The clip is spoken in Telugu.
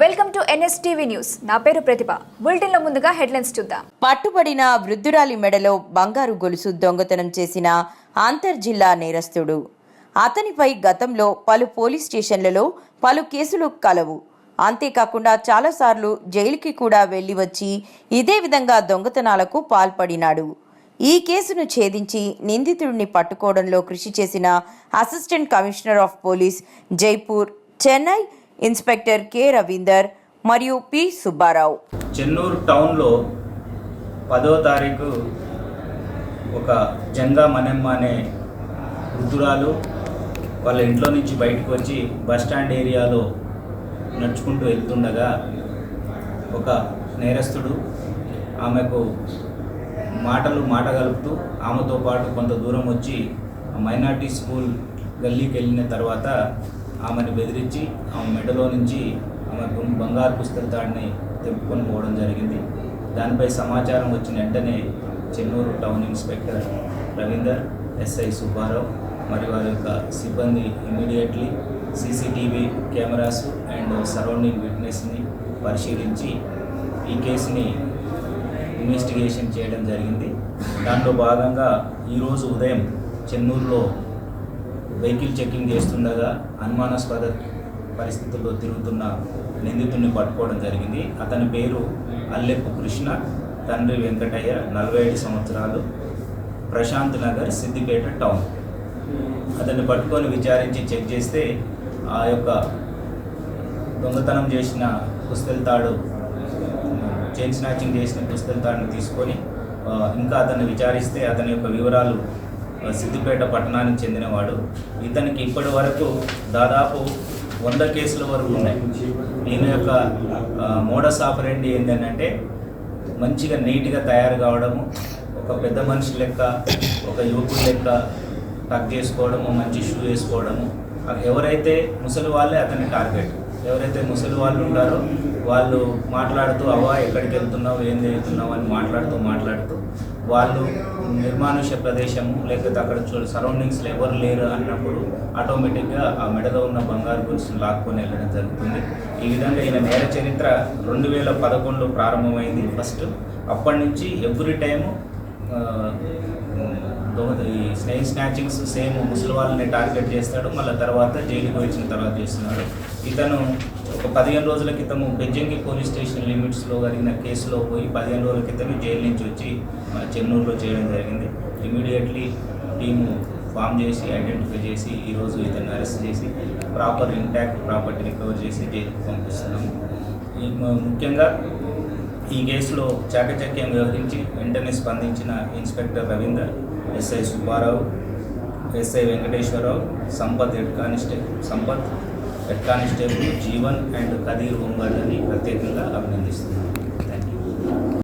Welcome to NSTV news. నా పేరు ప్రతిభ. బులెటిన్లో ముందుగా హెడ్లైన్స్ చూద్దాం. పట్టుబడిన వృద్ధురాలి మెడలో బంగారు గొలుసు దొంగతనం చేసిన అంతర్జిల్లా నేరస్తుడు. అతనిపై గతంలో పలు పోలీస్ స్టేషన్లలో పలు కేసులు కలవు. అంతేకాకుండా చాలాసార్లు జైలుకి కూడా వెళ్లి వచ్చి ఇదే విధంగా దొంగతనాలకు పాల్పడినాడు. ఈ కేసును ఛేదించి నిందితుడిని పట్టుకోవడంలో కృషి చేసిన assistant commissioner of police Jaipur, Chennai inspector K Ravinder మరియు పి సుబ్బారావు. చెన్నూరు టౌన్లో 10వ తారీఖు ఒక జంగా మనెమ్మ అనే వృద్ధురాలు వాళ్ళ ఇంట్లో నుంచి బయటకు వచ్చి బస్టాండ్ ఏరియాలో నడుచుకుంటూ వెళ్తుండగా ఒక నేరస్తుడు ఆమెకు మాట కలుపుతూ ఆమెతో పాటు కొంత దూరం వచ్చి మైనార్టీ స్కూల్ గల్లీకి వెళ్ళిన తర్వాత ఆమెను బెదిరించి ఆమె మెడలో నుంచి ఆమెకు బంగారు పుస్తకాన్ని తెప్పుకొని పోవడం జరిగింది. దానిపై సమాచారం వచ్చిన వెంటనే Chennur town inspector Ravinder, SI Subbarao మరియు వారి యొక్క సిబ్బంది immediately CCTV cameras and surrounding విట్నెస్ని పరిశీలించి ఈ కేసుని ఇన్వెస్టిగేషన్ చేయడం జరిగింది. దాంట్లో భాగంగా ఈరోజు ఉదయం చెన్నూరులో వెహికల్ చెకింగ్ చేస్తుండగా అనుమానాస్పద పరిస్థితుల్లో తిరుగుతున్న నిందితుడిని పట్టుకోవడం జరిగింది. అతని పేరు అల్లెప్పు కృష్ణ, తండ్రి వెంకటయ్య, 45 సంవత్సరాలు, ప్రశాంత్ నగర్, సిద్దిపేట టౌన్. అతన్ని పట్టుకొని విచారించి చెక్ చేస్తే ఆ యొక్క దొంగతనం చేసిన పుస్తెలతాడు, చైన్ స్నాచింగ్ చేసిన పుస్తెలతాడుని తీసుకొని ఇంకా అతన్ని విచారిస్తే అతని యొక్క వివరాలు సిద్దిపేట పట్టణానికి చెందినవాడు. ఇతనికి ఇప్పటి వరకు దాదాపు 100 కేసుల వరకు ఉన్నాయి. ఈయన యొక్క మోడస్ ఆపరెండి ఏంటంటే మంచిగా నీట్గా తయారు కావడము, ఒక పెద్ద మనిషి లెక్క, ఒక యువకుడి లెక్క టక్ చేసుకోవడము, మంచి షూ వేసుకోవడము. ఎవరైతే ముసలి వాళ్ళే అతని టార్గెట్. ఎవరైతే ముసలి వాళ్ళు ఉంటారో వాళ్ళు మాట్లాడుతూ అవ్వా ఎక్కడికి వెళ్తున్నావు, ఏం చేస్తున్నావు అని మాట్లాడుతూ వాళ్ళు నిర్మానుష్య ప్రదేశము లేకపోతే అక్కడ సరౌండింగ్స్లో ఎవరు లేరు అన్నప్పుడు ఆటోమేటిక్గా ఆ మెడలో ఉన్న బంగారు గొలుసును లాక్కొని వెళ్ళడం జరుగుతుంది. ఈ విధంగా ఈయన నేర చరిత్ర 2011లో ప్రారంభమైంది ఫస్ట్. అప్పటి నుంచి ఎవ్రీ టైము ఈ స్నాచింగ్స్ సేమ్ ముసలి వాళ్ళని టార్గెట్ చేస్తాడు. మళ్ళీ తర్వాత జైలుకి వచ్చిన తర్వాత చేస్తున్నాడు. ఇతను ఒక 15 రోజుల క్రితము బెజ్జంగి పోలీస్ స్టేషన్ లిమిట్స్లో జరిగిన కేసులో పోయి 15 రోజుల క్రితం జైలు నుంచి వచ్చి మన చెన్నూరులో చేయడం జరిగింది. ఇమీడియట్లీ టీము ఫామ్ చేసి ఐడెంటిఫై చేసి ఈరోజు ఇతన్ని అరెస్ట్ చేసి ప్రాపర్ ఇంటాక్ట్ ప్రాపర్టీ రికవర్ చేసి జైలుకు పంపిస్తున్నాము. ముఖ్యంగా ఈ కేసులో చాకచక్యం వ్యవహరించి వెంటనే స్పందించిన inspector Ravinder, SI Subbarao, SI Venkateswararao, Sampath head constable Jeevan and Kadeer home guard అని ప్రత్యేకంగా అభినందిస్తున్నాను.